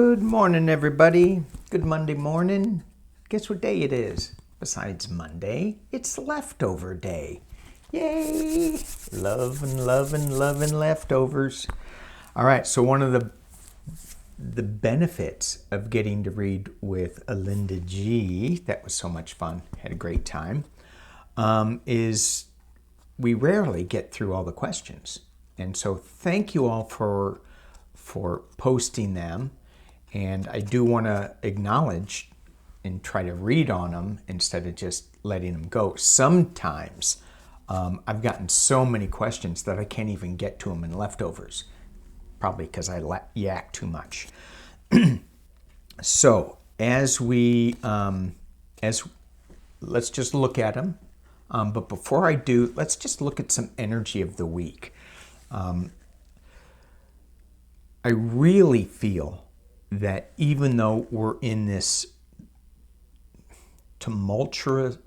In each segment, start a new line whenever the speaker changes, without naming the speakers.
Good morning, everybody. Good Monday morning. Guess what day it is? Besides Monday, it's leftover day. Yay! Loving leftovers. All right, so one of the benefits of getting to read with Alinda G, that was so much fun, had a great time, is we rarely get through all the questions. And so thank you all for posting them. And I do want to acknowledge and try to read on them instead of just letting them go. Sometimes I've gotten so many questions that I can't even get to them in leftovers, probably because I yak too much. So let's just look at them. But before I do, let's just look at some energy of the week. I really feel that even though we're in this tumultuous,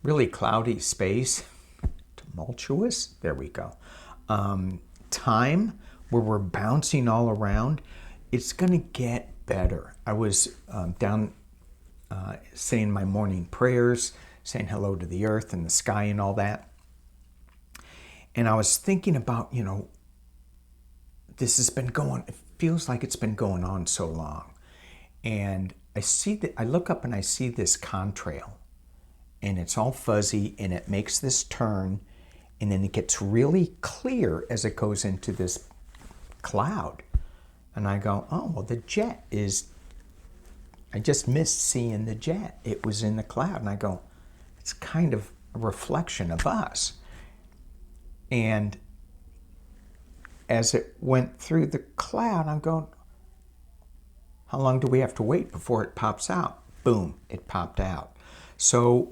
really cloudy space, tumultuous, there we go, time where we're bouncing all around, it's going to get better. I was down saying my morning prayers, saying hello to the earth and the sky and all that. And I was thinking about, this has been going, it feels like it's been going on so long. And I look up and I see this contrail, and it's all fuzzy, and it makes this turn, and then it gets really clear as it goes into this cloud. And I go, oh, well, the jet I just missed seeing the jet. It was in the cloud. And I go, it's kind of a reflection of us. And as it went through the cloud, I'm going, how long do we have to wait before it pops out? Boom, it popped out. So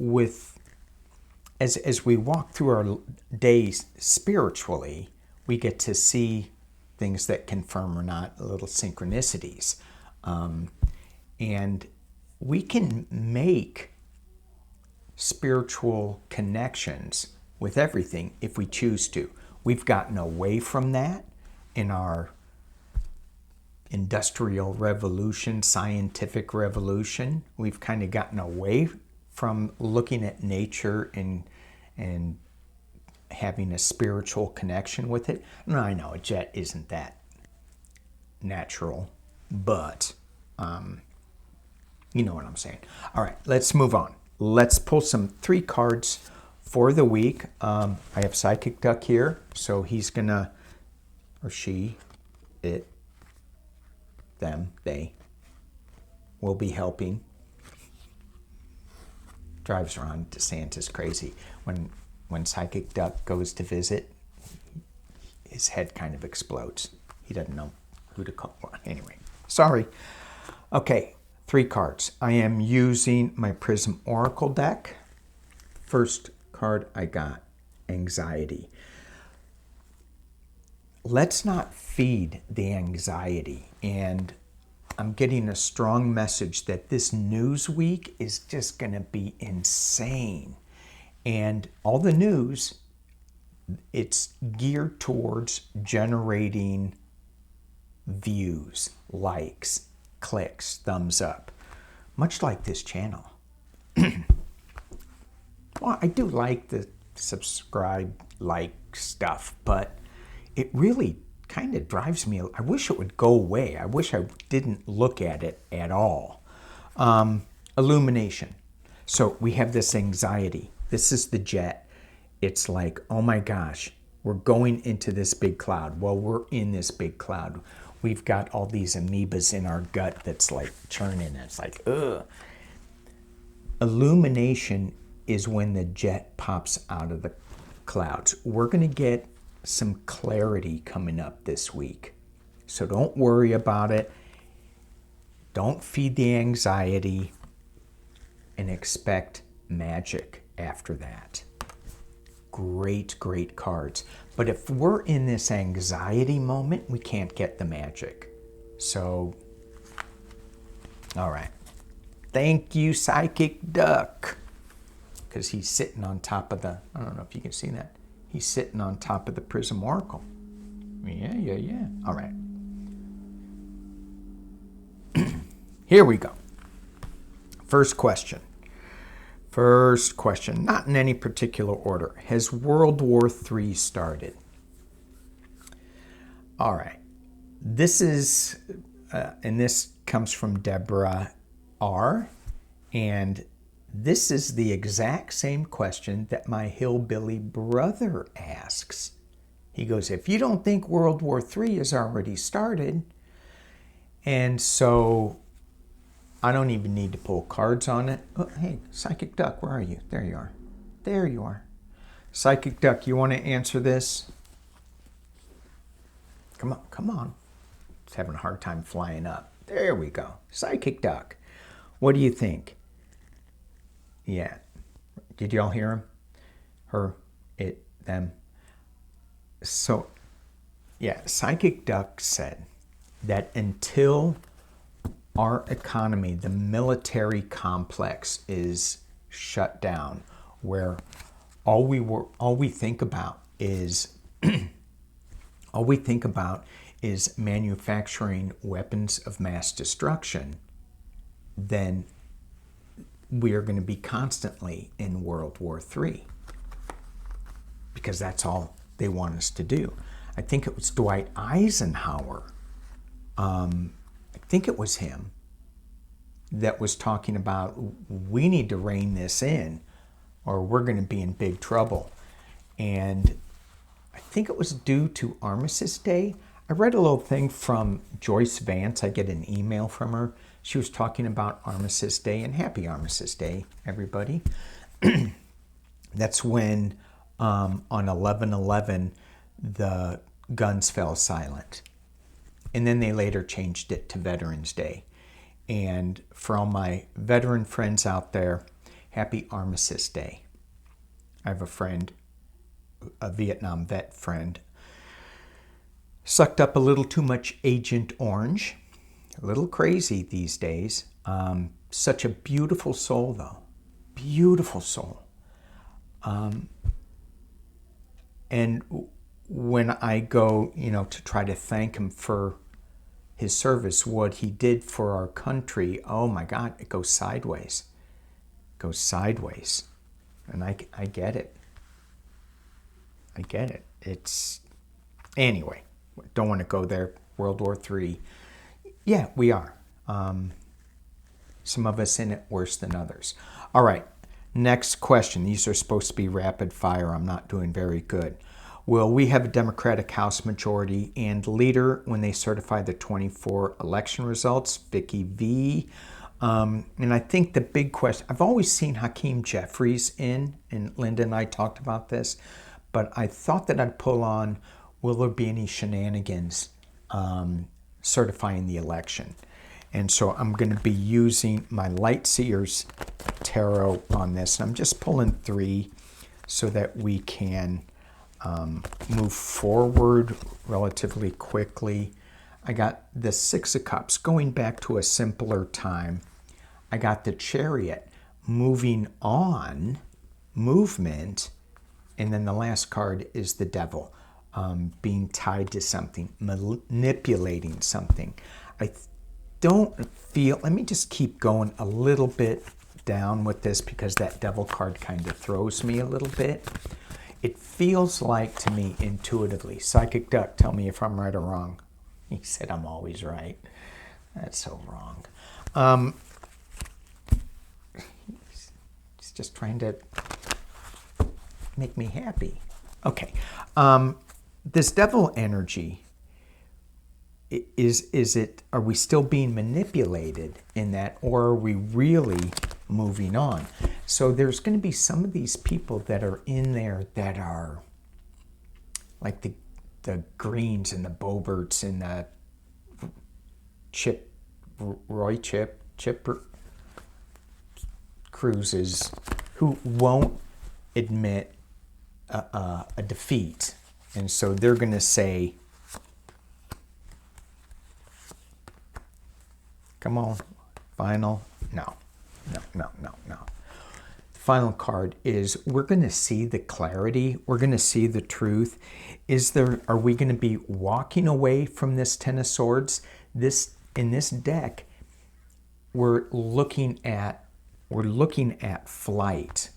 as we walk through our days spiritually, we get to see things that confirm or not, little synchronicities. And we can make spiritual connections with everything if we choose to. We've gotten away from that in our industrial revolution, scientific revolution. We've kind of gotten away from looking at nature and having a spiritual connection with it. No, I know a jet isn't that natural, but you know what I'm saying. All right, let's move on. Let's pull some 3 cards for the week. I have Psychic Duck here, so he's gonna, or she, it, them, they, will be helping. Drives around DeSantis crazy. When Psychic Duck goes to visit, his head kind of explodes. He doesn't know who to call. Anyway, sorry. Okay, 3 cards. I am using my Prism Oracle deck. First card I got, anxiety. Let's not feed the anxiety. And I'm getting a strong message that this news week is just going to be insane. And all the news, it's geared towards generating views, likes, clicks, thumbs up, much like this channel. Well, I do like the subscribe, like stuff, but it really kind of drives me. I wish it would go away. I wish I didn't look at it at all. Illumination. So we have this anxiety. This is the jet. It's like, oh my gosh, we're going into this big cloud. Well, we're in this big cloud. We've got all these amoebas in our gut that's like churning. It's like, ugh. Illumination is when the jet pops out of the clouds. We're going to get some clarity coming up this week. So don't worry about it. Don't feed the anxiety and expect magic after that. Great, great cards. But if we're in this anxiety moment, we can't get the magic. So, all right. Thank you, Psychic Duck. Because he's sitting on top of I don't know if you can see that. He's sitting on top of the Prism Oracle. Yeah. All right. Here we go. First question. First question, not in any particular order. Has World War III started? All right. This is, and this comes from Deborah R. And this is the exact same question that my hillbilly brother asks. He goes, if you don't think World War III has already started, and so I don't even need to pull cards on it. Oh, hey, Psychic Duck, where are you? There you are. There you are. Psychic Duck, you want to answer this? Come on, come on. It's having a hard time flying up. There we go. Psychic Duck. What do you think? Yeah. Did y'all hear him? Her, it, them. So, yeah, Psychic Duck said that until our economy, the military complex is shut down, where all we think about is manufacturing weapons of mass destruction, then we are going to be constantly in World War III, because that's all they want us to do. I think it was Dwight Eisenhower, I think it was him, that was talking about, we need to rein this in or we're going to be in big trouble. And I think it was due to Armistice Day. I read a little thing from Joyce Vance. I get an email from her. She was talking about Armistice Day, and happy Armistice Day, everybody. That's when on 11/11, the guns fell silent. And then they later changed it to Veterans Day. And for all my veteran friends out there, happy Armistice Day. I have a friend, a Vietnam vet friend, sucked up a little too much Agent Orange. A little crazy these days. Such a beautiful soul, though. Beautiful soul. And when I go, to try to thank him for his service, what he did for our country, oh my God, it goes sideways. It goes sideways. And I get it. I get it. It's, anyway, don't want to go there. World War III. Yeah, we are. Some of us in it worse than others. All right, next question. These are supposed to be rapid fire. I'm not doing very good. Will we have a Democratic House majority and leader when they certify the 24 election results? Vicky V. And I think the big question, I've always seen Hakeem Jeffries in, and Linda and I talked about this, but I thought that I'd pull on, will there be any shenanigans certifying the election? And so I'm going to be using my Light Seers Tarot on this. And I'm just pulling 3 so that we can move forward relatively quickly. I got the 6 of Cups, going back to a simpler time. I got the Chariot, moving on, movement. And then the last card is the Devil, being tied to something, manipulating something. I don't feel, let me just keep going a little bit down with this, because that Devil card kind of throws me a little bit. It feels like to me intuitively, Psychic Duck, tell me if I'm right or wrong. He said I'm always right. That's so wrong. He's just trying to make me happy. Okay. This Devil energy, are we still being manipulated in that, or are we really moving on? So there's going to be some of these people that are in there that are like the Greens and the Boberts and the Chip Cruises, who won't admit a defeat. And so they're going to say, come on, final. No. The final card is, we're going to see the clarity. We're going to see the truth. Are we going to be walking away from this Ten of Swords? In this deck, we're looking at flight.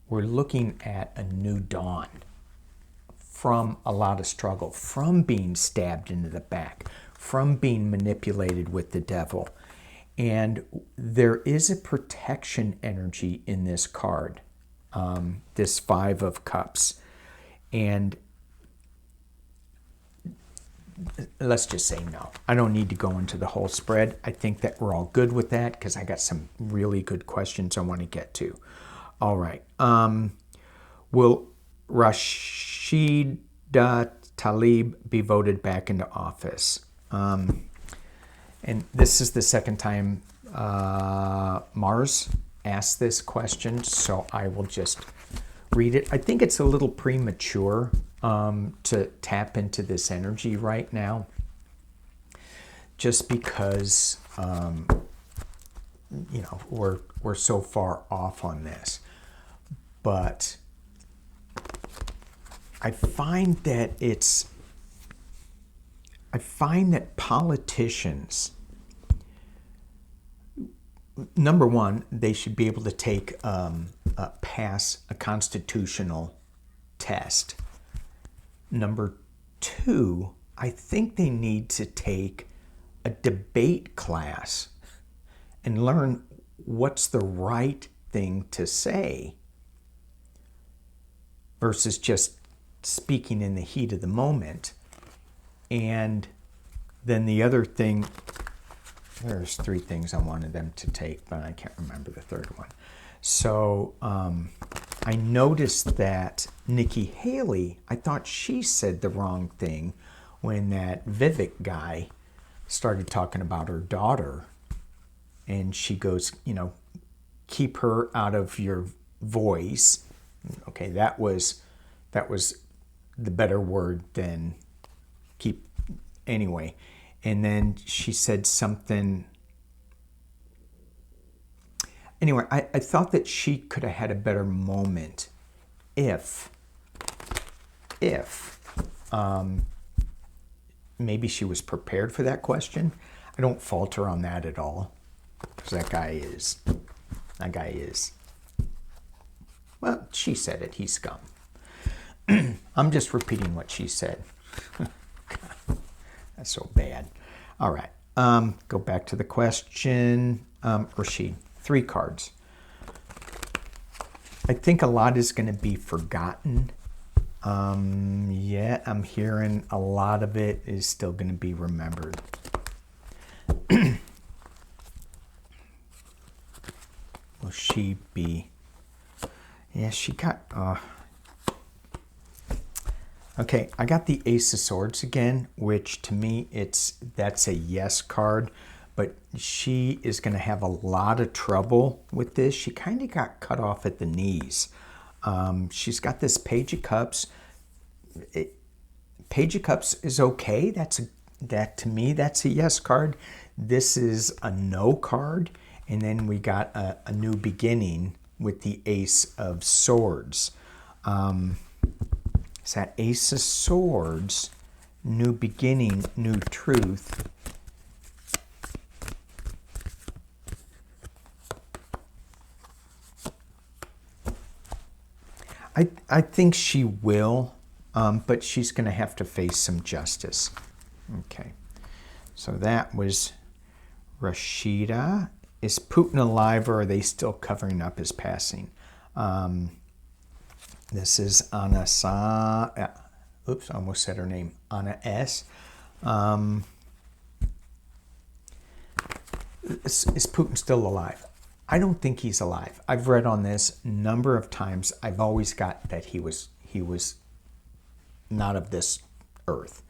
We're looking at a new dawn from a lot of struggle, from being stabbed into the back, from being manipulated with the devil. And there is a protection energy in this card, this Five of Cups. And let's just say no. I don't need to go into the whole spread. I think that we're all good with that because I got some really good questions I want to get to. All right. Will Rashida Tlaib be voted back into office? And this is the second time Mars asked this question, so I will just read it. I think it's a little premature to tap into this energy right now, just because we're so far off on this. But I find that politicians, number one, they should be able to pass a constitutional test. Number two, I think they need to take a debate class and learn what's the right thing to say versus just speaking in the heat of the moment. And then the other thing, there's three things I wanted them to take, but I can't remember the third one. So I noticed that Nikki Haley, I thought she said the wrong thing when that Vivek guy started talking about her daughter. And she goes, keep her out of your voice. Okay, that was the better word than keep, anyway. And then she said something. Anyway, I thought that she could have had a better moment if maybe she was prepared for that question. I don't fault her on that at all, because that guy is, well, she said it, he's scum. I'm just repeating what she said. That's so bad. All right. Go back to the question. Rashid, 3 cards. I think a lot is going to be forgotten. Yeah, I'm hearing a lot of it is still going to be remembered. Will she be? Yeah, she got... Okay, I got the Ace of Swords again, which to me, that's a yes card, but she is going to have a lot of trouble with this. She kind of got cut off at the knees. She's got this Page of Cups. Page of Cups is okay. To me, that's a yes card. This is a no card. And then we got a new beginning with the Ace of Swords. It's that Ace of Swords, new beginning, new truth. I think she will, but she's going to have to face some justice. Okay, so that was Rashida. Is Putin alive, or are they still covering up his passing? This is Anna oops, I almost said her name. Anna S. Is Putin still alive? I don't think he's alive. I've read on this a number of times. I've always got that he was not of this earth.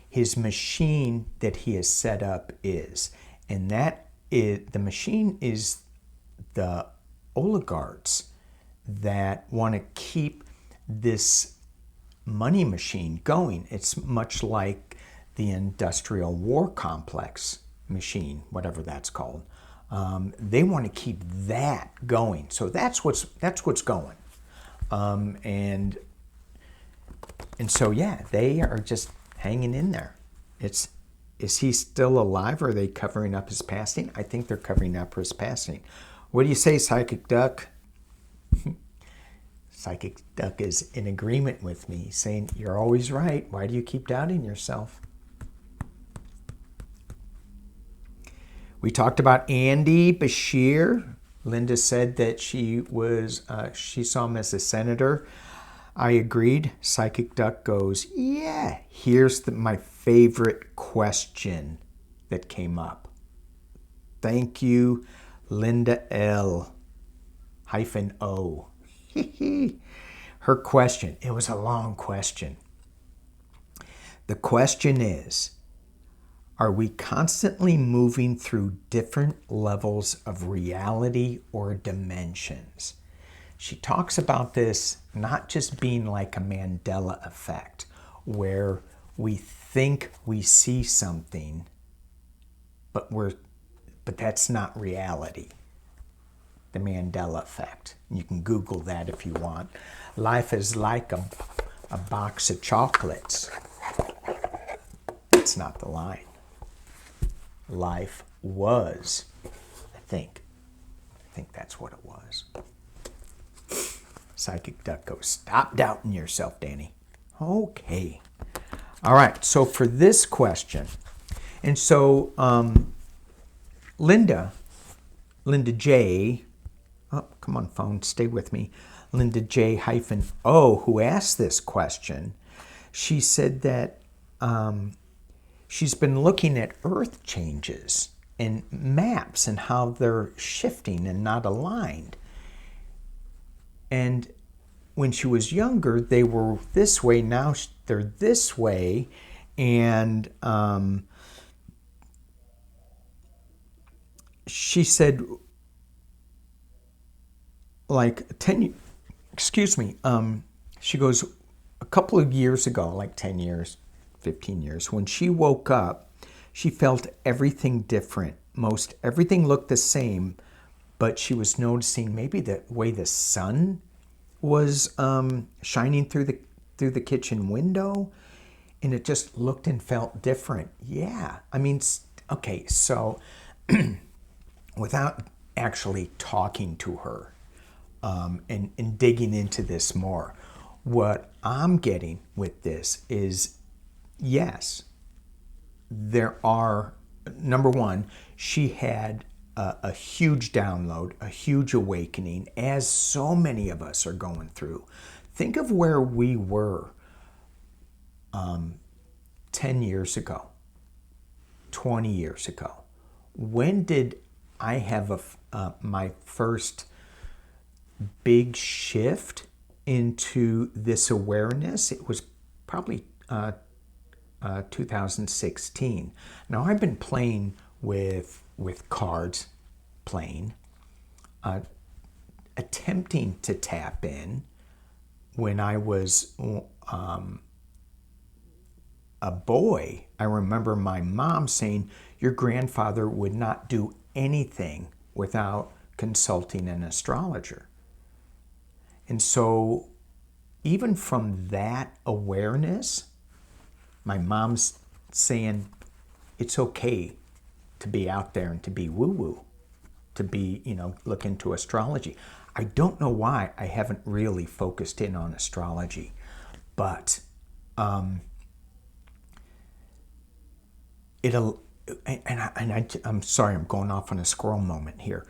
His machine that he has set up is, and that is, the machine is the oligarchs that want to keep this money machine going. It's much like the industrial war complex machine, whatever that's called. They want to keep that going. So that's what's going. And so, yeah, they are just hanging in there. It's Is he still alive, or are they covering up his passing? I think they're covering up his passing. What do you say, Psychic Duck? Psychic Duck is in agreement with me, saying, you're always right. Why do you keep doubting yourself? We talked about Andy Bashir. Linda said that she saw him as a senator. I agreed. Psychic Duck goes, yeah. Here's my favorite question that came up. Thank you, Linda L. -O. Her question, it was a long question. The question is, are we constantly moving through different levels of reality or dimensions? She talks about this not just being like a Mandela effect, where we think we see something, but that's not reality. The Mandela effect. You can Google that if you want. Life is like a box of chocolates. That's not the line. Life was, I think that's what it was. Psychic Duck goes, stop doubting yourself, Danny. Okay. All right, so for this question, and so Linda J, oh, come on phone, stay with me, Linda J -O, who asked this question, she said that she's been looking at Earth changes and maps and how they're shifting and not aligned. And when she was younger, they were this way. Now they're this way. And she said, like 10, she goes, a couple of years ago, like 10 years, 15 years, when she woke up, she felt everything different. Most everything looked the same, but she was noticing maybe the way the sun was shining through the kitchen window, and it just looked and felt different. Yeah, I mean, okay, so without actually talking to her and digging into this more, what I'm getting with this is, yes, there are, number one, she had a huge download, a huge awakening, as so many of us are going through. Think of where we were 10 years ago, 20 years ago. When did I have my first big shift into this awareness? It was probably 2016. Now, I've been playing with cards, attempting to tap in when I was a boy. I remember my mom saying, your grandfather would not do anything without consulting an astrologer. And so even from that awareness, my mom's saying it's okay to be out there and to be woo-woo, to be, look into astrology. I don't know why I haven't really focused in on astrology, but I'm sorry, I'm going off on a squirrel moment here.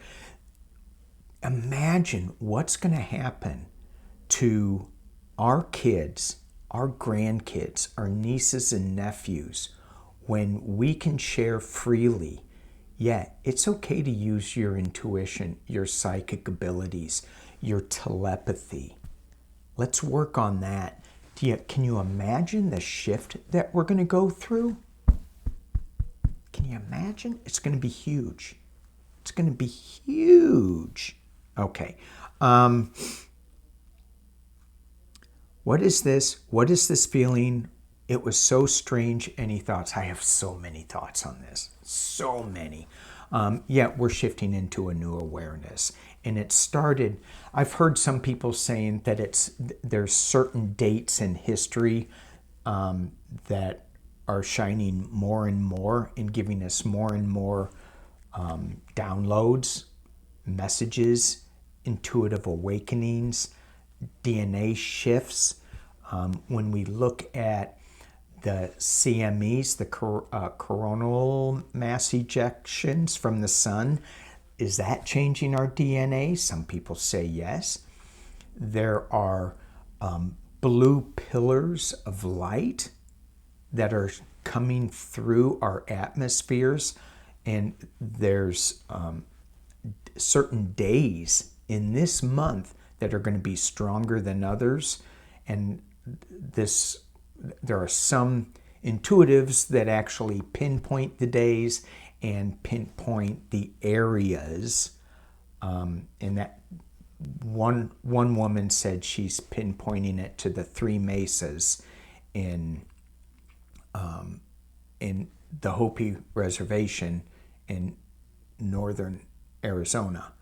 Imagine what's going to happen to our kids, our grandkids, our nieces and nephews, when we can share freely. Yeah, it's okay to use your intuition, your psychic abilities, your telepathy. Let's work on that. Can you imagine the shift that we're going to go through? Can you imagine? It's going to be huge. It's going to be huge. Okay. What is this? What is this feeling? It was so strange. Any thoughts? I have so many thoughts on this. So many. Yeah, we're shifting into a new awareness. And it started, I've heard some people saying that there's certain dates in history that are shining more and more and giving us more and more downloads, messages, intuitive awakenings, DNA shifts. When we look at the CMEs, the coronal mass ejections from the sun, is that changing our DNA? Some people say yes. There are blue pillars of light that are coming through our atmospheres, and there's certain days in this month that are going to be stronger than others, and there are some intuitives that actually pinpoint the days and pinpoint the areas, and that one woman said she's pinpointing it to the three mesas in the Hopi Reservation in northern Arizona.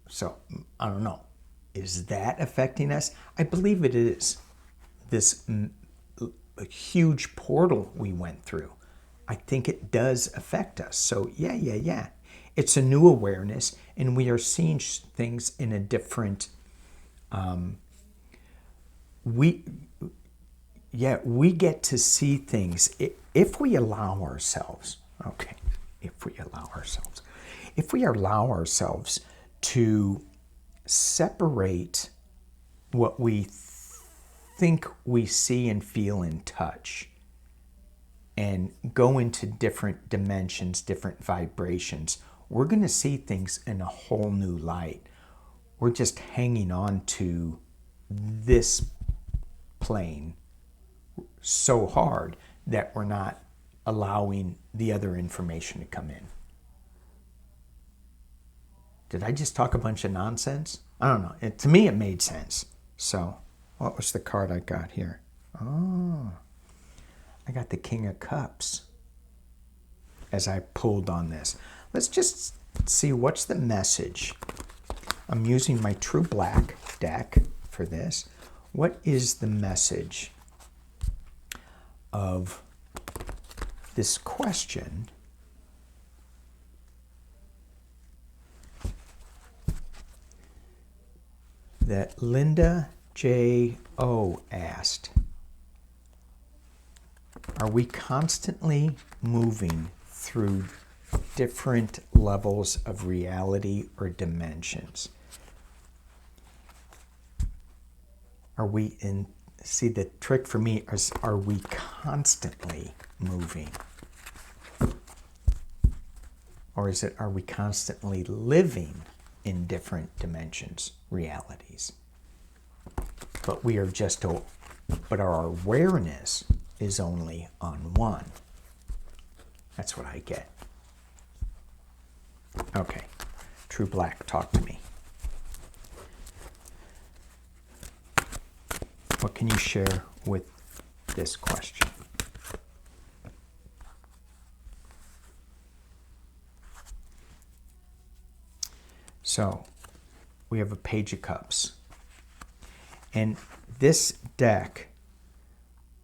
So I don't know. Is that affecting us? I believe it is. This huge portal we went through, I think it does affect us. So yeah. It's a new awareness, and we are seeing things in a different. We get to see things if we allow ourselves. Okay, if we allow ourselves to separate what we think we see and feel and touch, and go into different dimensions, different vibrations, we're going to see things in a whole new light. We're just hanging on to this plane so hard that we're not allowing the other information to come in. Did I just talk a bunch of nonsense? I don't know. To me, it made sense. So, what was the card I got here? Oh, I got the King of Cups as I pulled on this. Let's just see what's the message. I'm using my True Black deck for this. What is the message of this question that Linda J.O. asked? Are we constantly moving through different levels of reality or dimensions? Are we in? See, the trick for me is, are we constantly moving? Or is it, are we constantly living in different dimensions, realities? But we are just, but our awareness is only on one. That's what I get. Okay, True Black, talk to me. What can you share with this question? So, we have a Page of Cups. And this deck,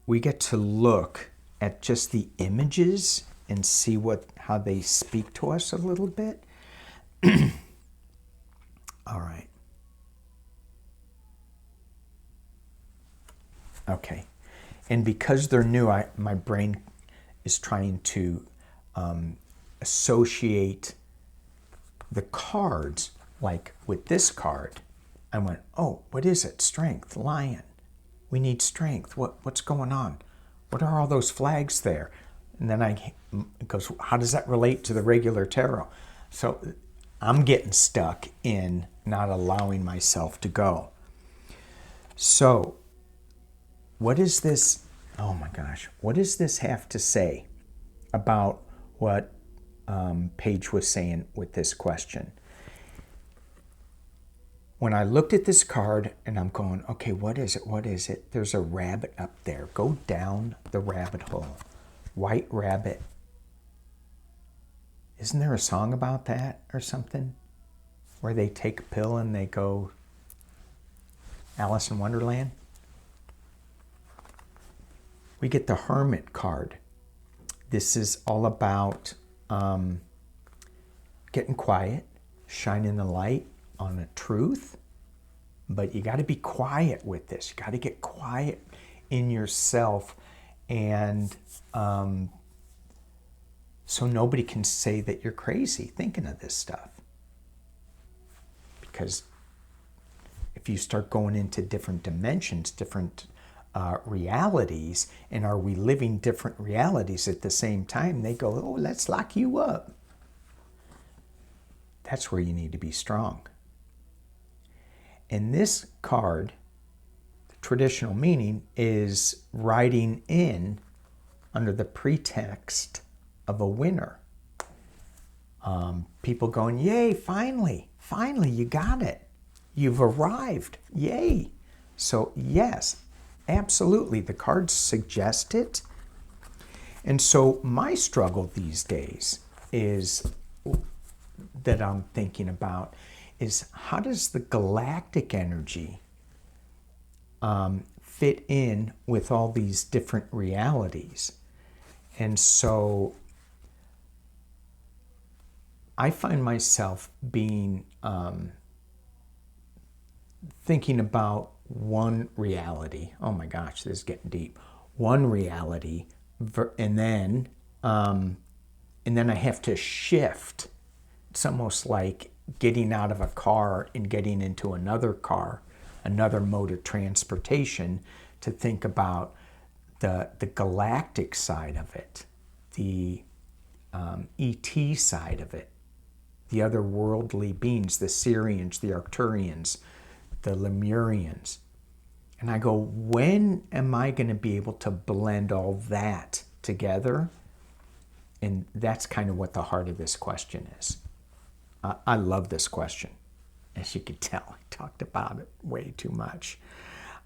we get to look at just the images and see how they speak to us a little bit. All right. Okay. And because they're new, my brain is trying to associate the cards. Like with this card, I went, oh, what is it? Strength, lion. We need strength. What's going on? What are all those flags there? And then it goes, how does that relate to the regular tarot? So I'm getting stuck in not allowing myself to go. So what is this? Oh my gosh. What does this have to say about what Paige was saying with this question? When I looked at this card and I'm going, okay, what is it? What is it? There's a rabbit up there. Go down the rabbit hole. White rabbit. Isn't there a song about that or something? Where they take a pill and they go Alice in Wonderland? we get the Hermit card. This is all about getting quiet, shining the light on a truth. But you got to be quiet with this. You got to get quiet in yourself, and so nobody can say that you're crazy thinking of this stuff. Because if you start going into different dimensions, different realities, and are we living different realities at the same time, they go, oh, let's lock you up. That's where you need to be strong. And this card, the traditional meaning, is riding in under the pretext of a winner. People going, yay, finally, you got it. You've arrived, yay. So yes, absolutely, the cards suggest it. And so my struggle these days is, that I'm thinking about, is how does the galactic energy fit in with all these different realities? And so I find myself being thinking about one reality. Oh my gosh, this is getting deep. One reality, and then I have to shift. It's almost like getting out of a car and getting into another car, another mode of transportation, to think about the galactic side of it, the ET side of it, the otherworldly beings, the Syrians, the Arcturians, the Lemurians. And I go, when am I going to be able to blend all that together? And that's kind of what the heart of this question is. I love this question. As you can tell, I talked about it way too much.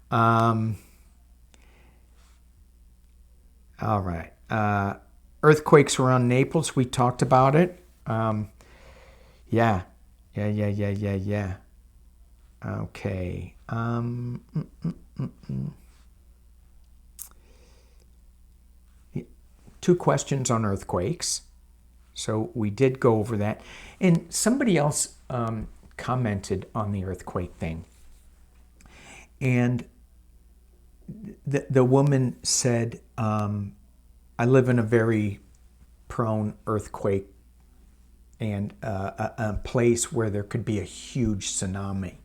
All right. Earthquakes around Naples, we talked about it. Yeah. Okay. Two questions on earthquakes. So we did go over that. And somebody else commented on the earthquake thing. And the woman said, I live in a very prone earthquake and a place where there could be a huge tsunami.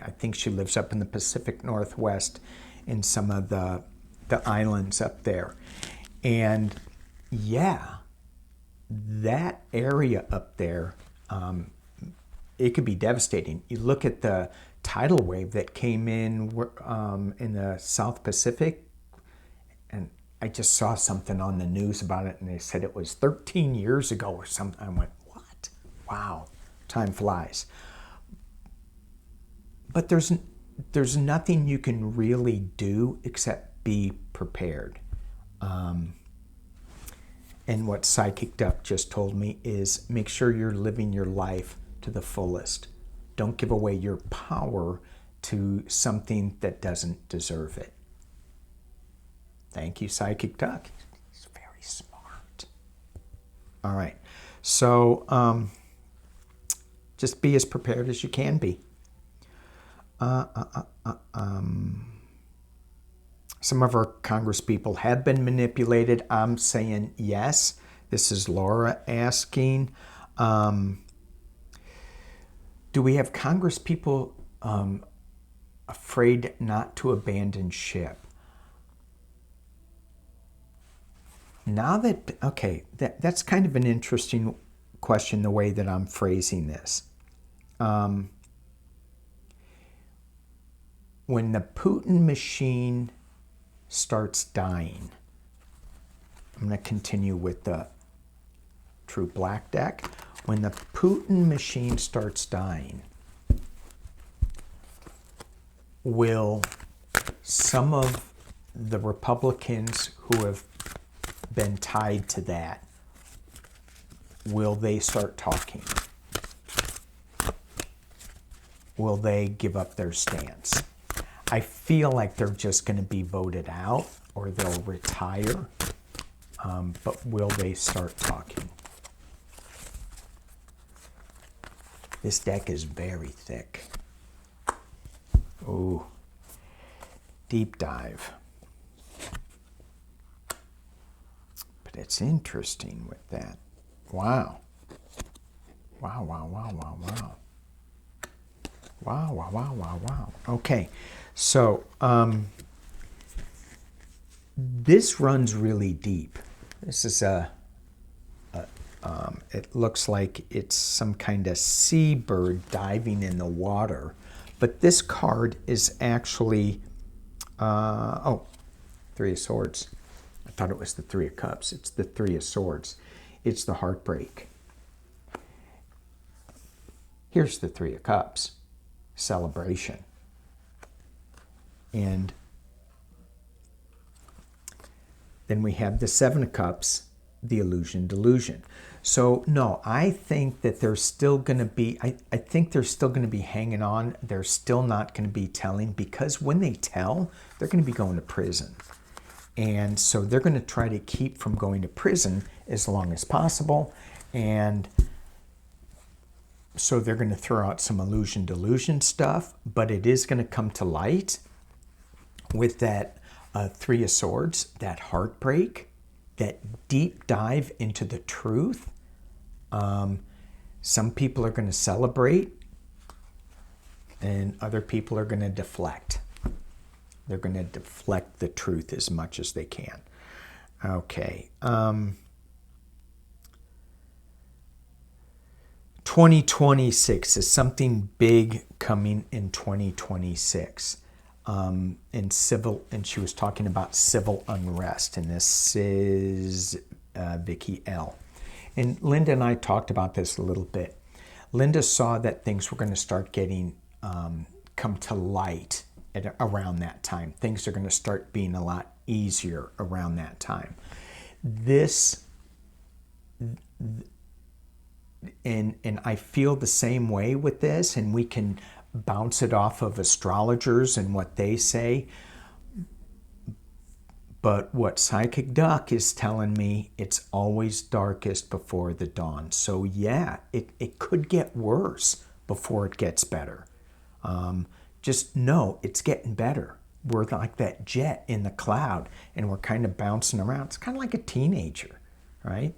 I think she lives up in the Pacific Northwest in some of the islands up there. And yeah, that area up there, it could be devastating. You look at the tidal wave that came in the South Pacific, and I just saw something on the news about it, and they said it was 13 years ago or something. I went, what? Wow, time flies. But there's nothing you can really do except be prepared. And what Psychic Duck just told me is make sure you're living your life to the fullest. Don't give away your power to something that doesn't deserve it. Thank you, Psychic Duck. He's very smart. All right. So just be as prepared as you can be. Some of our Congress people have been manipulated. I'm saying yes. This is Laura asking, do we have Congress people afraid not to abandon ship? Now that, okay, that's kind of an interesting question, the way that I'm phrasing this. When the Putin machine starts dying, I'm going to continue with the True Black deck. When the Putin machine starts dying, will some of the Republicans who have been tied to that, will they start talking? Will they give up their stance? I feel like they're just going to be voted out or they'll retire. But will they start talking? This deck is very thick. Ooh. Deep dive. But it's interesting with that. Wow. Wow, wow, wow, wow, wow. Wow, wow, wow, wow, wow. Okay, so this runs really deep. This is it looks like it's some kind of seabird diving in the water. But this card is actually, Three of Swords. I thought it was the Three of Cups. It's the Three of Swords. It's the heartbreak. Here's the Three of Cups. Celebration. And then we have the Seven of Cups, the illusion, delusion. So no, I think that they're still going to be, I think they're still going to be hanging on. They're still not going to be telling, because when they tell, they're going to be going to prison. And so they're going to try to keep from going to prison as long as possible. And so they're going to throw out some illusion, delusion stuff, but it is going to come to light with that Three of Swords, that heartbreak, that deep dive into the truth. Some people are going to celebrate and other people are going to deflect. They're going to deflect the truth as much as they can. Okay. 2026 is something big coming in 2026. In civil, and she was talking about civil unrest, and this is Vicky L. And Linda and I talked about this a little bit. Linda saw that things were going to start getting come to light around that time. Things are going to start being a lot easier around that time. And I feel the same way with this, and we can bounce it off of astrologers and what they say. But what Psychic Duck is telling me, it's always darkest before the dawn. So yeah, it could get worse before it gets better. Just know it's getting better. We're like that jet in the cloud, and we're kind of bouncing around. It's kind of like a teenager, right?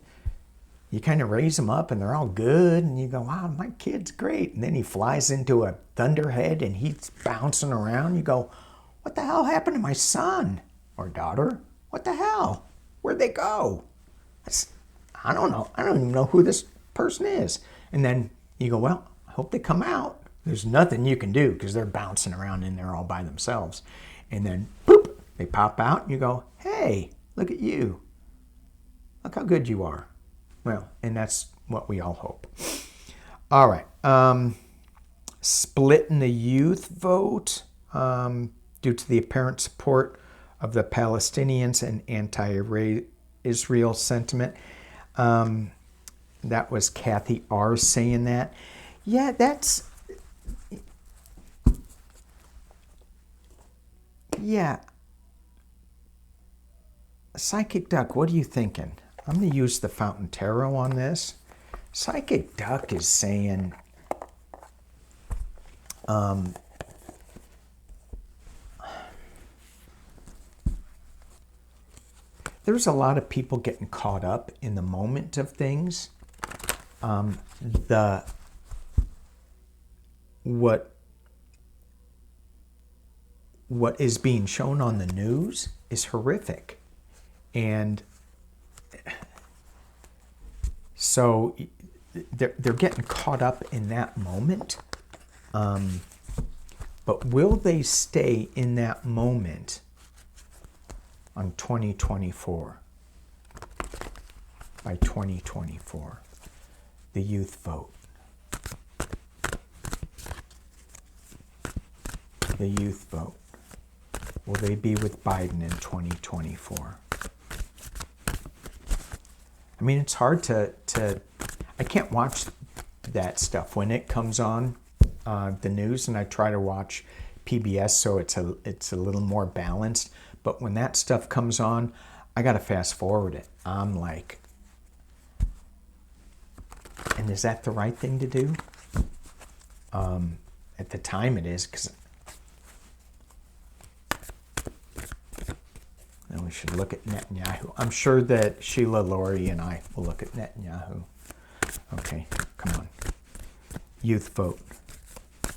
You kind of raise them up and they're all good, and you go, wow, my kid's great. And then he flies into a thunderhead and he's bouncing around. You go, what the hell happened to my son or daughter? What the hell? Where'd they go? I don't know. I don't even know who this person is. And then you go, well, I hope they come out. There's nothing you can do because they're bouncing around in there all by themselves. And then, boop, they pop out and you go, hey, look at you. Look how good you are. Well, and that's what we all hope. All right. Split in the youth vote due to the apparent support of the Palestinians and anti-Israel sentiment. That was Kathy R. saying that. Yeah, that's... Yeah. Psychic Duck, what are you thinking? I'm going to use the Fountain Tarot on this. Psychic Duck is saying there's a lot of people getting caught up in the moment of things. What is being shown on the news is horrific. And so they're getting caught up in that moment. But will they stay in that moment on 2024? By 2024, the youth vote. The youth vote. Will they be with Biden in 2024? I mean, it's hard to I can't watch that stuff when it comes on the news, and I try to watch PBS, so it's a little more balanced. But when that stuff comes on, I got to fast forward it. I'm like, and is that the right thing to do? At the time it is, because then we should look at Netanyahu. I'm sure that Sheila, Lori, and I will look at Netanyahu. Okay, come on. Youth vote.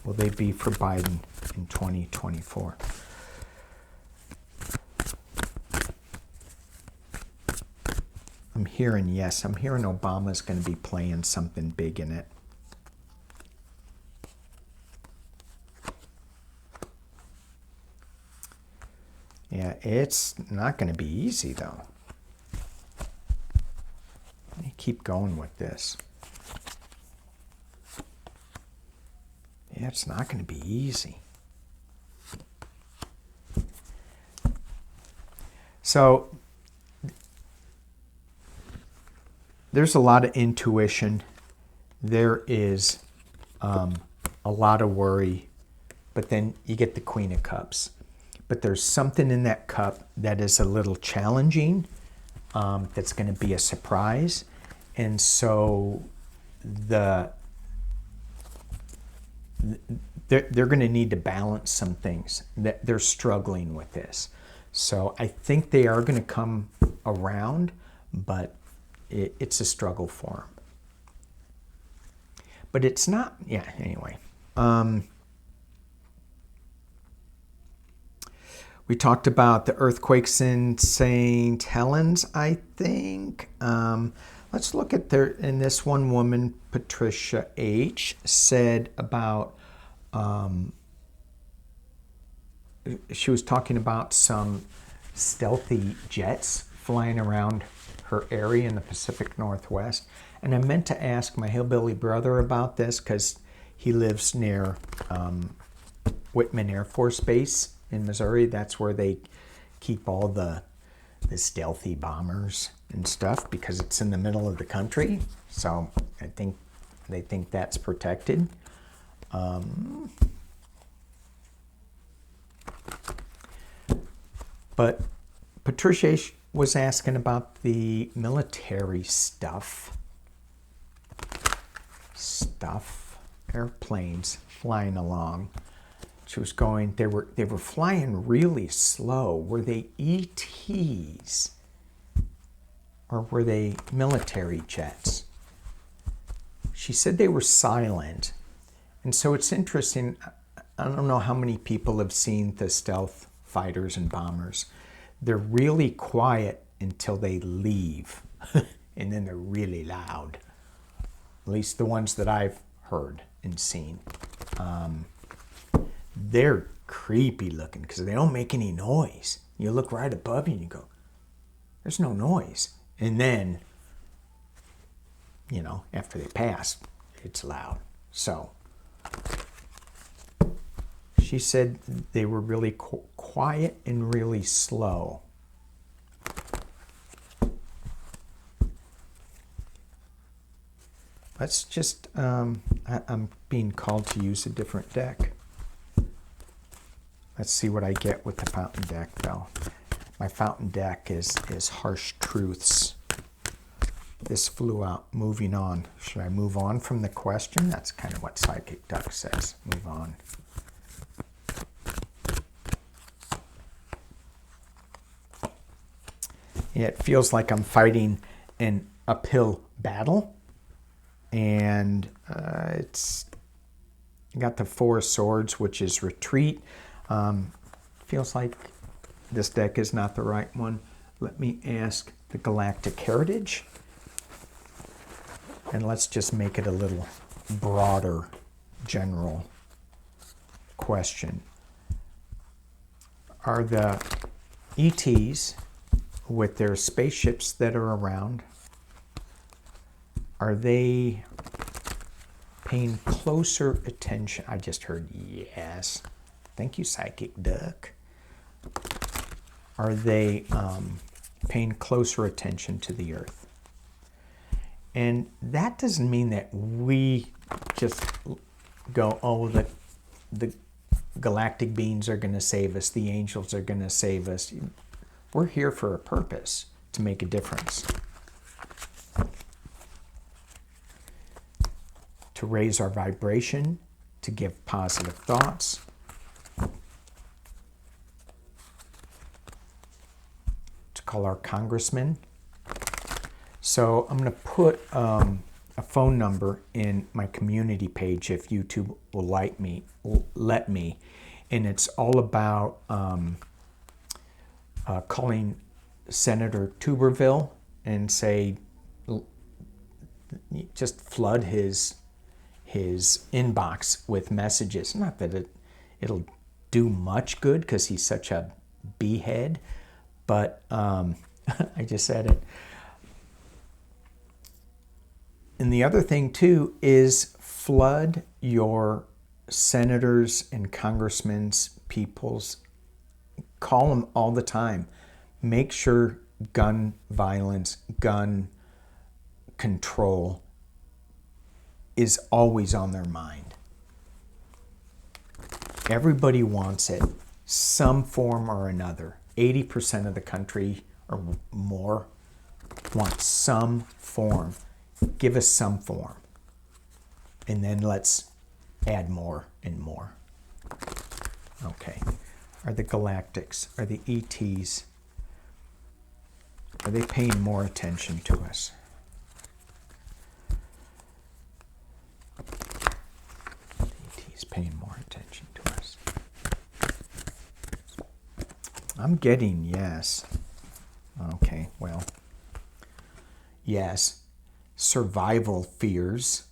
Will they be for Biden in 2024? I'm hearing yes. I'm hearing Obama's going to be playing something big in it. Yeah, it's not going to be easy, though. Let me keep going with this. Yeah, it's not going to be easy. So, there's a lot of intuition. There is a lot of worry. But then you get the Queen of Cups. But there's something in that cup that is a little challenging, that's going to be a surprise. And so they're going to need to balance some things. That they're struggling with this. So I think they are going to come around, but it's a struggle for them. But it's not, yeah, anyway. We talked about the earthquakes in St. Helens, I think. Let's look at in this one woman, Patricia H., said about, she was talking about some stealthy jets flying around her area in the Pacific Northwest. And I meant to ask my hillbilly brother about this because he lives near Whitman Air Force Base in Missouri. That's where they keep all the stealthy bombers and stuff because it's in the middle of the country. So I think they think that's protected. But Patricia was asking about the military stuff. Airplanes flying along. She was going, they were flying really slow. Were they ETs or were they military jets? She said they were silent. And so it's interesting. I don't know how many people have seen the stealth fighters and bombers. They're really quiet until they leave. And then they're really loud. At least the ones that I've heard and seen. They're creepy looking because they don't make any noise. You look right above you and you go, there's no noise. And then, after they pass, it's loud. So, she said they were really quiet and really slow. Let's just, I'm being called to use a different deck. Let's see what I get with the fountain deck, though. My fountain deck is Harsh Truths. This flew out. Moving on. Should I move on from the question? That's kind of what Psychic Duck says. Move on. Yeah, it feels like I'm fighting an uphill battle. And it's got the Four of Swords, which is retreat. Feels like this deck is not the right one. Let me ask the Galactic Heritage. And let's just make it a little broader general question. Are the ETs with their spaceships that are around, are they paying closer attention? I just heard yes. Thank you, Psychic Duck. Are they paying closer attention to the Earth? And that doesn't mean that we just go, oh, the galactic beings are going to save us. The angels are going to save us. We're here for a purpose, to make a difference. To raise our vibration, to give positive thoughts. To call our congressman. So I'm going to put a phone number in my community page if YouTube will let me. And it's all about calling Senator Tuberville and say, just flood his inbox with messages. Not that it'll do much good because he's such a b-head, but I just said it. And the other thing too is flood your senators and congressmen's peoples. Call them all the time. Make sure gun violence, gun control is always on their mind. Everybody wants it, some form or another. 80% of the country or more wants some form. Give us some form. And then let's add more and more. Okay. Are the galactics, are the ETs, are they paying more attention to us? The ETs paying more attention to us. I'm getting yes. Okay, well, yes. Survival fears.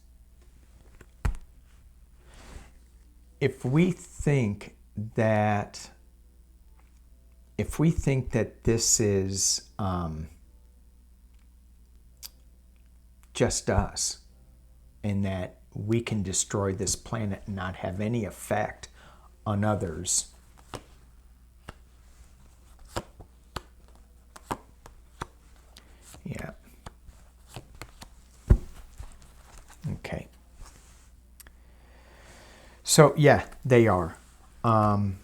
If we think that this is just us, and that we can destroy this planet and not have any effect on others, yeah. Okay. So, yeah, they are. And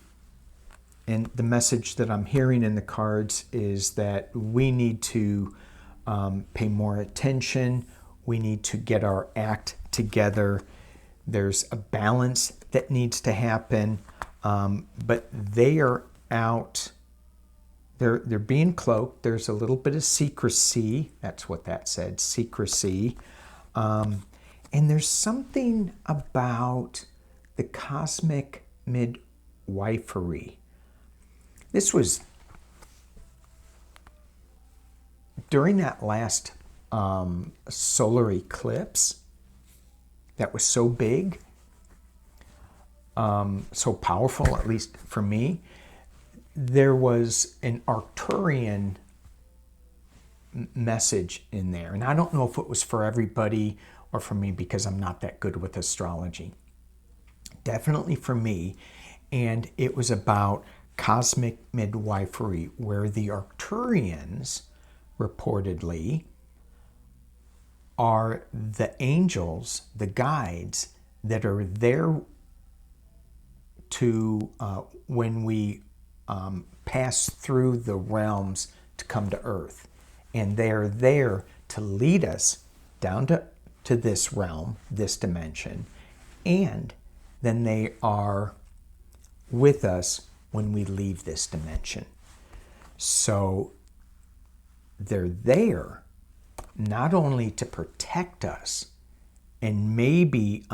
the message that I'm hearing in the cards is that we need to pay more attention. We need to get our act together. There's a balance that needs to happen. But they are out. They're being cloaked. There's a little bit of secrecy. That's what that said, secrecy. And there's something about the cosmic midwifery. This was during that last solar eclipse that was so big, so powerful, at least for me. There was an Arcturian message in there. And I don't know if it was for everybody or for me because I'm not that good with astrology. Definitely for me. And it was about cosmic midwifery, where the Arcturians reportedly are the angels, the guides that are there to, when we pass through the realms to come to Earth. And they're there to lead us down to this realm, this dimension. And then they are with us when we leave this dimension. So they're there not only to protect us and maybe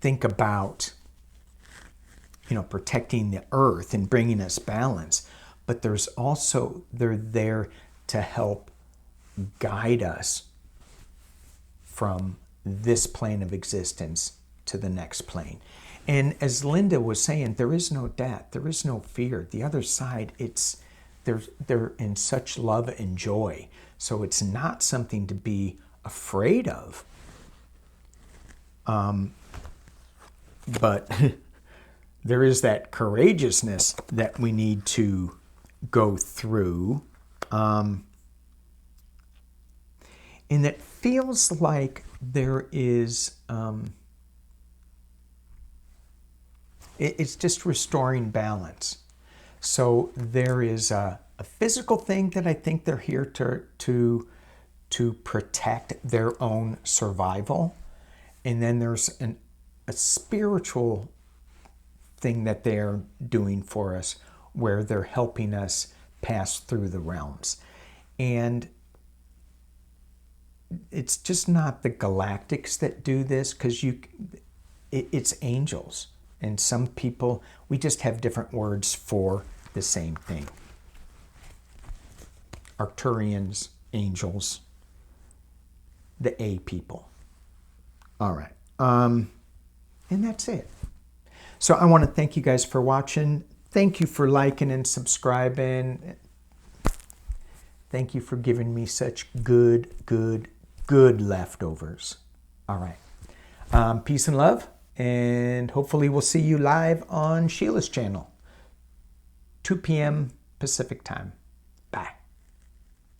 think about, protecting the earth and bringing us balance, but they're there to help guide us from this plane of existence to the next plane. And as Linda was saying, there is no death, there is no fear. The other side, they're in such love and joy. So it's not something to be afraid of. But there is that courageousness that we need to go through. And it feels like there is It's just restoring balance. So there is a physical thing that I think they're here to protect their own survival. And then there's a spiritual thing that they're doing for us, where they're helping us pass through the realms. And it's just not the galactics that do this, because it's angels. And some people, we just have different words for the same thing. Arcturians, angels, the A people. All right. And that's it. So I want to thank you guys for watching. Thank you for liking and subscribing. Thank you for giving me such good leftovers. All right. Peace and love. And hopefully we'll see you live on Sheila's channel, 2 p.m. Pacific time.